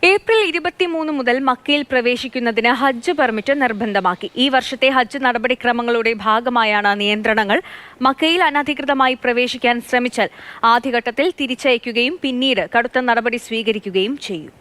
April 23 മുതൽ മക്കയിൽ പ്രവേശിക്കുന്നതിന് ഹജ്ജ് പെർമിറ്റ് നിർബന്ധമാക്കി. ഈ വർഷത്തെ ഹജ്ജ് നടപടിക്രമങ്ങളുടെ ഭാഗമായാണ് നിയന്ത്രണങ്ങൾ. മക്കയിൽ അനധികൃതമായി പ്രവേശിക്കാൻ ശ്രമിച്ചാൽ ആദ്യഘട്ടത്തിൽ തിരിച്ചയക്കുകയും പിന്നീട് കടുത്ത നടപടി സ്വീകരിക്കുകയും ചെയ്യും.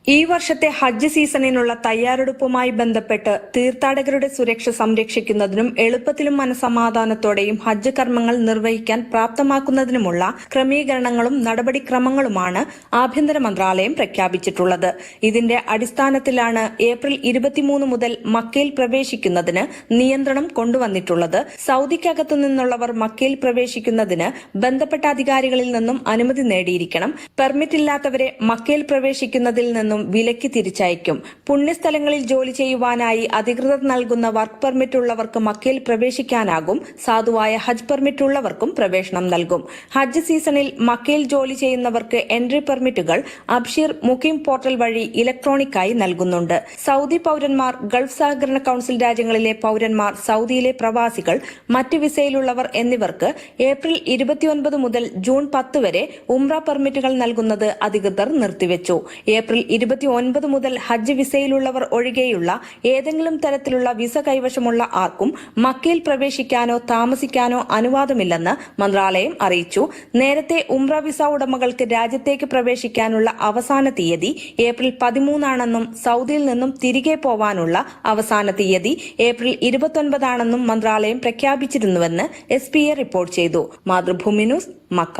ഈ വർഷത്തെ ഹജ്ജ് സീസണിനുള്ള തയ്യാറെടുപ്പുമായി ബന്ധപ്പെട്ട് തീർത്ഥാടകരുടെ സുരക്ഷ സംരക്ഷിക്കുന്നതിനും എളുപ്പത്തിലും മനസമാധാനത്തോടെയും ഹജ്ജ് കർമ്മങ്ങൾ നിർവഹിക്കാൻ പ്രാപ്തമാക്കുന്നതിനുമുള്ള ക്രമീകരണങ്ങളും നടപടിക്രമങ്ങളുമാണ് ആഭ്യന്തര മന്ത്രാലയം പ്രഖ്യാപിച്ചിട്ടുള്ളത്. ഇതിന്റെ അടിസ്ഥാനത്തിലാണ് ഏപ്രിൽ 23 മുതൽ മക്കയിൽ പ്രവേശിക്കുന്നതിന് നിയന്ത്രണം കൊണ്ടുവന്നിട്ടുള്ളത്. സൗദിക്കകത്തു നിന്നുള്ളവർ മക്കയിൽ പ്രവേശിക്കുന്നതിന് ബന്ധപ്പെട്ട അധികാരികളിൽ നിന്നും അനുമതി നേടിയിരിക്കണം. പെർമിറ്റ് ഇല്ലാത്തവരെ മക്കയിൽ പ്രവേശിക്കുന്നതിൽ നിന്നും വിലക്ക് തിരിച്ചയക്കും. പുണ്യസ്ഥലങ്ങളിൽ ജോലി ചെയ്യുവാനായി അധികൃതർ നൽകുന്ന വർക്ക് പെർമിറ്റ് ഉള്ളവർക്ക് മക്കയിൽ പ്രവേശിക്കാനാകും. സാധുവായ ഹജ്ജ് പെർമിറ്റ് ഉള്ളവർക്കും പ്രവേശനം നൽകും. ഹജ്ജ് സീസണിൽ മക്കയിൽ ജോലി ചെയ്യുന്നവർക്ക് എൻട്രി പെർമിറ്റുകൾ അബ്ഷീർ മുഖീം പോർട്ടൽ വഴി ഇലക്ട്രോണിക്കായി നൽകുന്നുണ്ട്. സൗദി പൌരന്മാർ, ഗൾഫ് സഹകരണ കൌൺസിൽ രാജ്യങ്ങളിലെ പൌരന്മാർ, സൗദിയിലെ പ്രവാസികൾ, മറ്റ് വിസയിലുള്ളവർ എന്നിവർക്ക് ഏപ്രിൽ 29 മുതൽ ജൂൺ 10 വരെ ഉംറ പെർമിറ്റുകൾ നൽകുന്നത് അധികൃതർ നിർത്തിവെച്ചു. ഏപ്രിൽ 29 മുതൽ ഹജ്ജ് വിസയിലുള്ളവർ ഒഴികെയുള്ള ഏതെങ്കിലും തരത്തിലുള്ള വിസ കൈവശമുള്ള ആർക്കും മക്കയിൽ പ്രവേശിക്കാനോ താമസിക്കാനോ അനുവാദമില്ലെന്ന് മന്ത്രാലയം അറിയിച്ചു. നേരത്തെ ഉംറ വിസ ഉടമകൾക്ക് രാജ്യത്തേക്ക് പ്രവേശിക്കാനുള്ള അവസാന തീയതി ഏപ്രിൽ 13 ആണെന്നും സൗദിയിൽ നിന്നും തിരികെ പോവാനുള്ള അവസാന തീയതി ഏപ്രിൽ 29 ആണെന്നും മന്ത്രാലയം പ്രഖ്യാപിച്ചിരുന്നുവെന്ന് SPA റിപ്പോർട്ട് ചെയ്തു. Mathrubhumi news, Mecca.